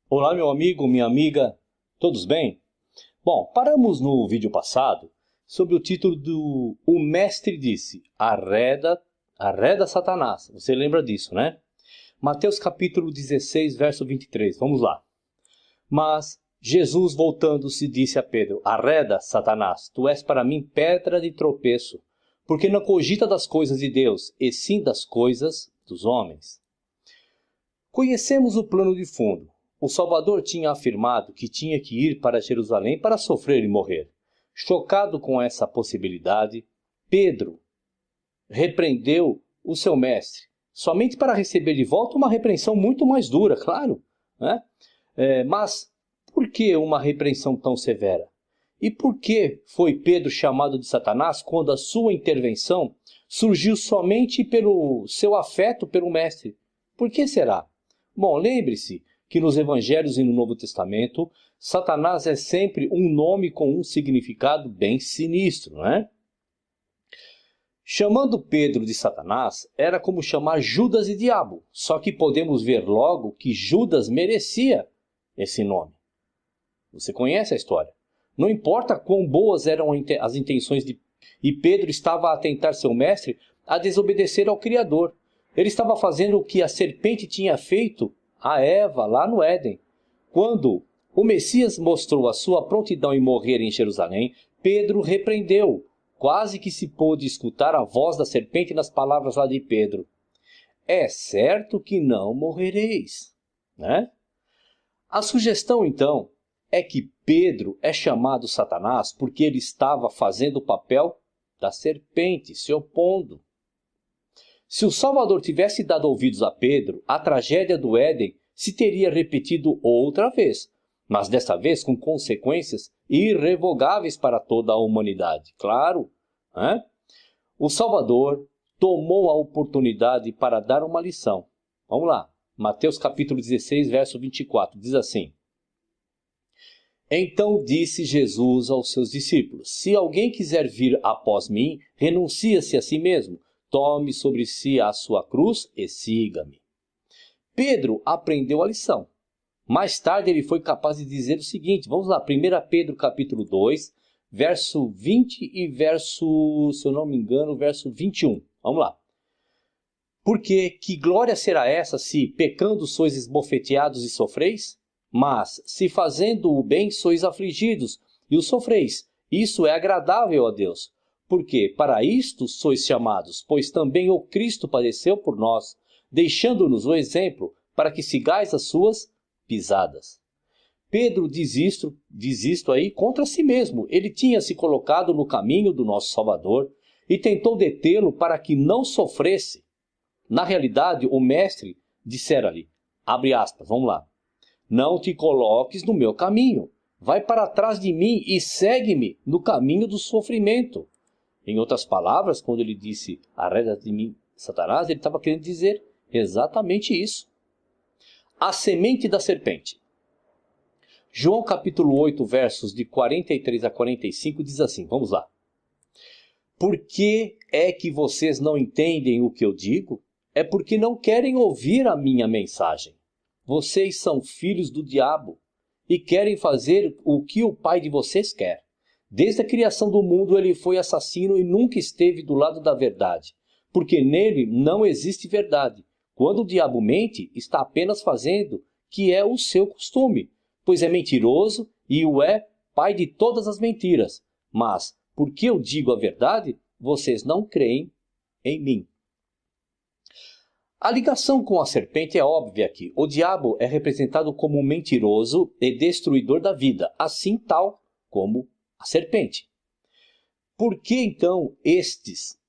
Olá, meu amigo, minha amiga, todos bem? Bom, paramos no vídeo passado sobre o título do O Mestre Disse, arreda Satanás. Você lembra disso, né? Mateus capítulo 16, verso 23, vamos lá. Mas Jesus, voltando-se, disse a Pedro, arreda, Satanás, tu és para mim pedra de tropeço, porque não cogita das coisas de Deus, e sim das coisas dos homens. Conhecemos o plano de fundo. O Salvador tinha afirmado que tinha que ir para Jerusalém para sofrer e morrer. Chocado com essa possibilidade, Pedro repreendeu o seu mestre, somente para receber de volta uma repreensão muito mais dura, claro, né? Mas por que uma repreensão tão severa? E por que foi Pedro chamado de Satanás quando a sua intervenção surgiu somente pelo seu afeto pelo mestre? Por que será? Bom, lembre-se que nos Evangelhos e no Novo Testamento, Satanás é sempre um nome com um significado bem sinistro, não é? Chamando Pedro de Satanás, era como chamar Judas de diabo, só que podemos ver logo que Judas merecia esse nome. Você conhece a história. Não importa quão boas eram as intenções e Pedro estava a tentar seu mestre a desobedecer ao Criador. Ele estava fazendo o que a serpente tinha feito a Eva lá no Éden. Quando o Messias mostrou a sua prontidão em morrer em Jerusalém, Pedro repreendeu. Quase que se pôde escutar a voz da serpente nas palavras lá de Pedro. É certo que não morrereis, né? A sugestão então é que Pedro é chamado Satanás porque ele estava fazendo o papel da serpente, se opondo. Se o Salvador tivesse dado ouvidos a Pedro, a tragédia do Éden se teria repetido outra vez, mas dessa vez com consequências irrevogáveis para toda a humanidade. Claro, né? O Salvador tomou a oportunidade para dar uma lição. Vamos lá, Mateus capítulo 16, verso 24, diz assim. Então disse Jesus aos seus discípulos, se alguém quiser vir após mim, renuncie-se a si mesmo. Tome sobre si a sua cruz e siga-me. Pedro aprendeu a lição. Mais tarde ele foi capaz de dizer o seguinte, vamos lá, 1 Pedro capítulo 2, verso 20 e verso, se eu não me engano, verso 21. Vamos lá. Porque que glória será essa se, pecando, sois esbofeteados e sofreis? Mas, se fazendo o bem, sois afligidos e o sofreis. Isso é agradável a Deus. Porque para isto sois chamados, pois também o Cristo padeceu por nós, deixando-nos o exemplo para que sigais as suas pisadas. Pedro diz isto aí contra si mesmo. Ele tinha se colocado no caminho do nosso Salvador e tentou detê-lo para que não sofresse. Na realidade, o mestre dissera-lhe, abre aspas, vamos lá, não te coloques no meu caminho, vai para trás de mim e segue-me no caminho do sofrimento. Em outras palavras, quando ele disse, arreda de mim, Satanás, ele estava querendo dizer exatamente isso. A semente da serpente. João capítulo 8, versos de 43 a 45, diz assim, vamos lá. Por que é que vocês não entendem o que eu digo? É porque não querem ouvir a minha mensagem. Vocês são filhos do diabo e querem fazer o que o pai de vocês quer. Desde a criação do mundo ele foi assassino e nunca esteve do lado da verdade, porque nele não existe verdade. Quando o diabo mente, está apenas fazendo que é o seu costume, pois é mentiroso e o é pai de todas as mentiras. Mas, porque eu digo a verdade, vocês não creem em mim. A ligação com a serpente é óbvia aqui. O diabo é representado como um mentiroso e destruidor da vida, assim tal como a serpente. Por que então estes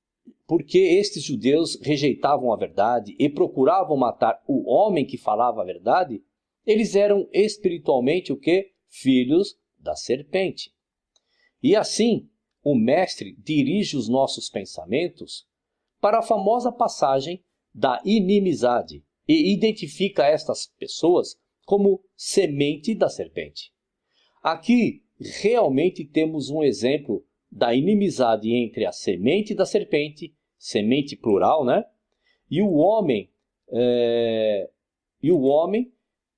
judeus rejeitavam a verdade e procuravam matar o homem que falava a verdade? Eles eram espiritualmente o quê? Filhos da serpente. E assim, o mestre dirige os nossos pensamentos para a famosa passagem da inimizade e identifica estas pessoas como semente da serpente. Aqui, realmente temos um exemplo da inimizade entre a semente da serpente, semente plural, né? E o homem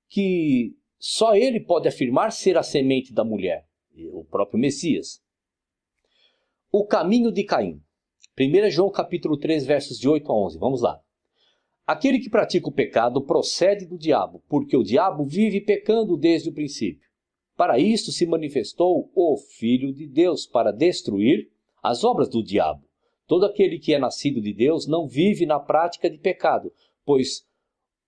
que só ele pode afirmar ser a semente da mulher, o próprio Messias. O caminho de Caim. 1 João capítulo 3, versos de 8 a 11. Vamos lá. Aquele que pratica o pecado procede do diabo, porque o diabo vive pecando desde o princípio. Para isto se manifestou o Filho de Deus, para destruir as obras do diabo. Todo aquele que é nascido de Deus não vive na prática de pecado, pois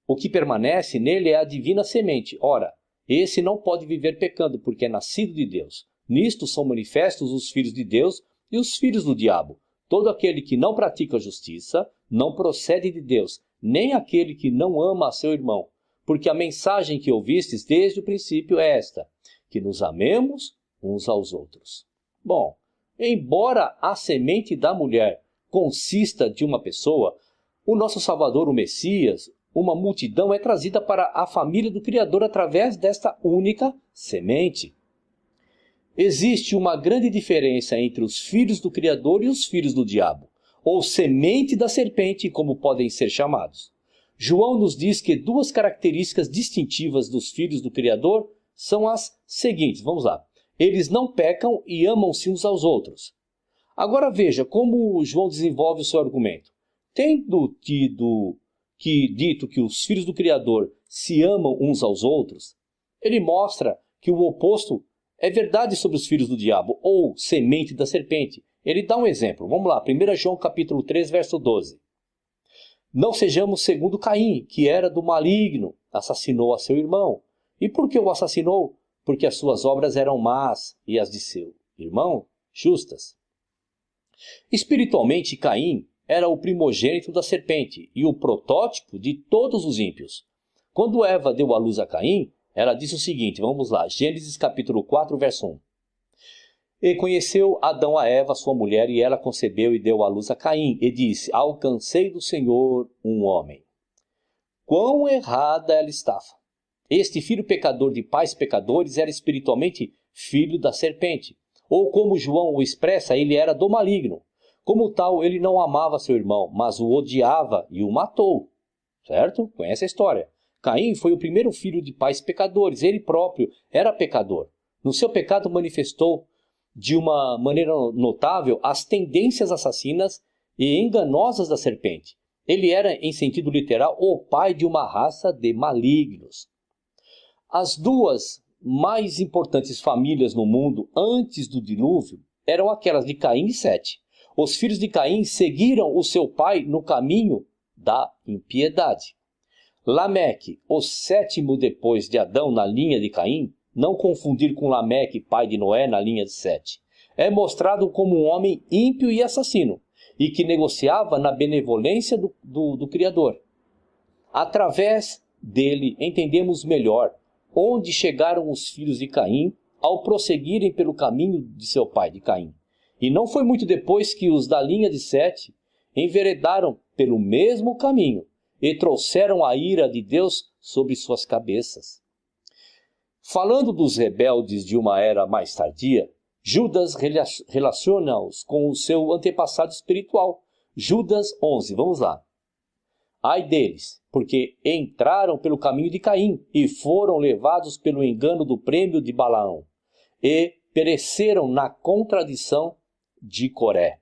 o que permanece nele é a divina semente. Ora, esse não pode viver pecando, porque é nascido de Deus. Nisto são manifestos os filhos de Deus e os filhos do diabo. Todo aquele que não pratica a justiça não procede de Deus, nem aquele que não ama a seu irmão. Porque a mensagem que ouvistes desde o princípio é esta, que nos amemos uns aos outros. Bom, embora a semente da mulher consista de uma pessoa, o nosso Salvador, o Messias, uma multidão é trazida para a família do Criador através desta única semente. Existe uma grande diferença entre os filhos do Criador e os filhos do diabo, ou semente da serpente, como podem ser chamados. João nos diz que duas características distintivas dos filhos do Criador são as seguintes. Vamos lá. Eles não pecam e amam-se uns aos outros. Agora veja como João desenvolve o seu argumento. Tendo dito que os filhos do Criador se amam uns aos outros, ele mostra que o oposto é verdade sobre os filhos do diabo, ou semente da serpente. Ele dá um exemplo. Vamos lá, 1 João capítulo 3, verso 12. Não sejamos segundo Caim, que era do maligno, assassinou a seu irmão. E por que o assassinou? Porque as suas obras eram más e as de seu irmão justas. Espiritualmente, Caim era o primogênito da serpente e o protótipo de todos os ímpios. Quando Eva deu à luz a Caim, ela disse o seguinte, vamos lá, Gênesis capítulo 4, verso 1. E conheceu Adão a Eva, sua mulher, e ela concebeu e deu à luz a Caim, e disse, alcancei do Senhor um homem. Quão errada ela estava! Este filho pecador de pais pecadores era espiritualmente filho da serpente. Ou como João o expressa, ele era do maligno. Como tal, ele não amava seu irmão, mas o odiava e o matou. Certo? Conhece a história. Caim foi o primeiro filho de pais pecadores. Ele próprio era pecador. No seu pecado manifestou de uma maneira notável as tendências assassinas e enganosas da serpente. Ele era, em sentido literal, o pai de uma raça de malignos. As duas mais importantes famílias no mundo antes do dilúvio eram aquelas de Caim e Sete. Os filhos de Caim seguiram o seu pai no caminho da impiedade. Lameque, o sétimo depois de Adão na linha de Caim, não confundir com Lameque, pai de Noé, na linha de Sete, é mostrado como um homem ímpio e assassino, e que negociava na benevolência do Criador. Através dele entendemos melhor onde chegaram os filhos de Caim ao prosseguirem pelo caminho de seu pai, de Caim. E não foi muito depois que os da linha de Sete enveredaram pelo mesmo caminho e trouxeram a ira de Deus sobre suas cabeças. Falando dos rebeldes de uma era mais tardia, Judas relaciona-os com o seu antepassado espiritual. Judas 11, vamos lá. Ai deles, porque entraram pelo caminho de Caim e foram levados pelo engano do prêmio de Balaão e pereceram na contradição de Coré.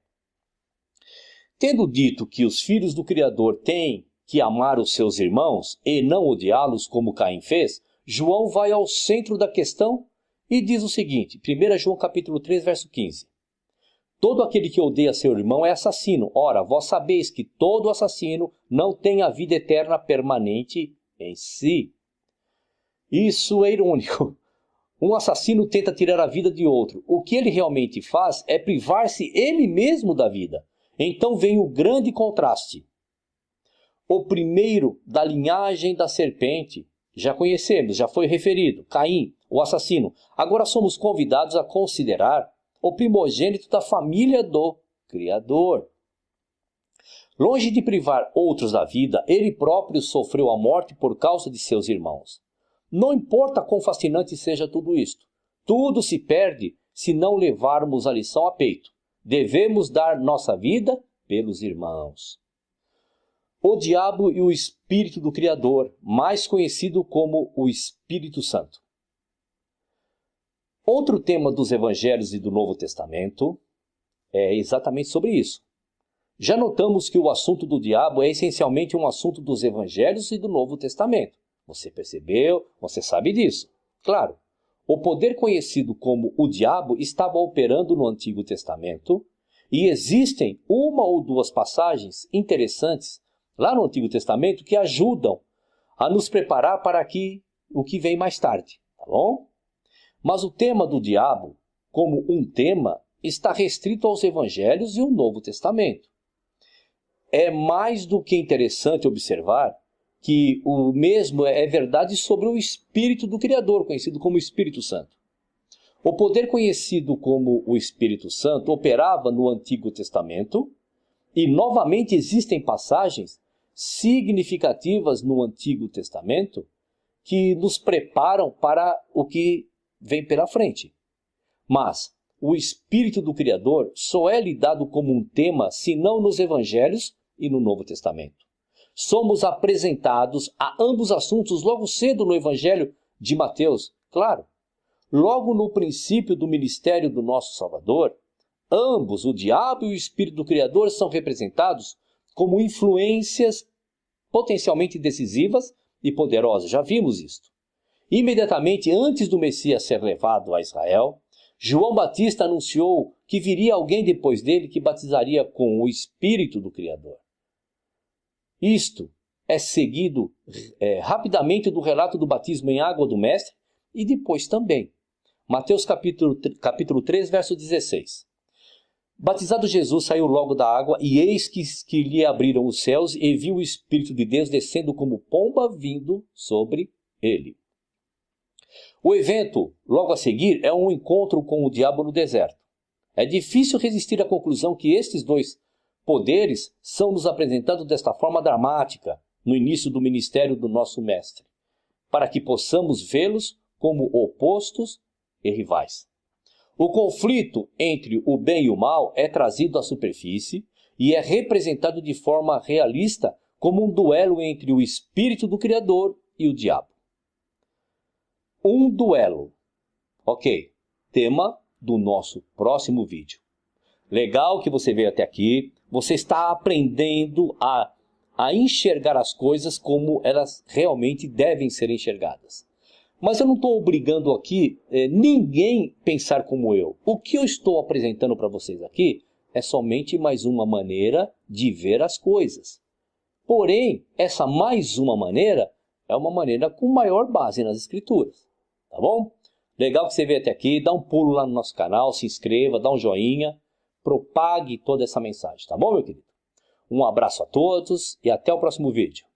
Tendo dito que os filhos do Criador têm que amar os seus irmãos e não odiá-los como Caim fez, João vai ao centro da questão e diz o seguinte, 1 João capítulo 3, verso 15. Todo aquele que odeia seu irmão é assassino. Ora, vós sabeis que todo assassino não tem a vida eterna permanente em si. Isso é irônico. Um assassino tenta tirar a vida de outro. O que ele realmente faz é privar-se ele mesmo da vida. Então vem o grande contraste. O primeiro da linhagem da serpente, já conhecemos, já foi referido, Caim, o assassino. Agora somos convidados a considerar o primogênito da família do Criador. Longe de privar outros da vida, ele próprio sofreu a morte por causa de seus irmãos. Não importa quão fascinante seja tudo isto. Tudo se perde se não levarmos a lição a peito. Devemos dar nossa vida pelos irmãos. O diabo e o Espírito do Criador, mais conhecido como o Espírito Santo. Outro tema dos Evangelhos e do Novo Testamento é exatamente sobre isso. Já notamos que o assunto do diabo é essencialmente um assunto dos Evangelhos e do Novo Testamento. Você percebeu? Você sabe disso. Claro, o poder conhecido como o diabo estava operando no Antigo Testamento e existem uma ou duas passagens interessantes lá no Antigo Testamento que ajudam a nos preparar para o que vem mais tarde, tá bom? Mas o tema do diabo, como um tema, está restrito aos Evangelhos e ao Novo Testamento. É mais do que interessante observar que o mesmo é verdade sobre o Espírito do Criador, conhecido como Espírito Santo. O poder conhecido como o Espírito Santo operava no Antigo Testamento e novamente existem passagens significativas no Antigo Testamento que nos preparam para o que vem pela frente. Mas o Espírito do Criador só é lhe dado como um tema, senão nos Evangelhos e no Novo Testamento. Somos apresentados a ambos assuntos logo cedo no Evangelho de Mateus. Claro, logo no princípio do ministério do nosso Salvador, ambos, o diabo e o Espírito do Criador, são representados como influências potencialmente decisivas e poderosas. Já vimos isto. Imediatamente antes do Messias ser levado a Israel, João Batista anunciou que viria alguém depois dele que batizaria com o Espírito do Criador. Isto é seguido rapidamente do relato do batismo em água do Mestre e depois também. Mateus capítulo 3, verso 16. Batizado Jesus saiu logo da água e eis que lhe abriram os céus e viu o Espírito de Deus descendo como pomba vindo sobre ele. O evento, logo a seguir, é um encontro com o diabo no deserto. É difícil resistir à conclusão que estes dois poderes são nos apresentados desta forma dramática no início do ministério do nosso Mestre, para que possamos vê-los como opostos e rivais. O conflito entre o bem e o mal é trazido à superfície e é representado de forma realista como um duelo entre o Espírito do Criador e o diabo. Um duelo. Ok, tema do nosso próximo vídeo. Legal que você veio até aqui. Você está aprendendo a enxergar as coisas como elas realmente devem ser enxergadas. Mas eu não estou obrigando aqui ninguém pensar como eu. O que eu estou apresentando para vocês aqui é somente mais uma maneira de ver as coisas. Porém, essa mais uma maneira é uma maneira com maior base nas Escrituras. Tá bom? Legal que você veio até aqui. Dá um pulo lá no nosso canal, se inscreva, dá um joinha. Propague toda essa mensagem, tá bom, meu querido? Um abraço a todos e até o próximo vídeo.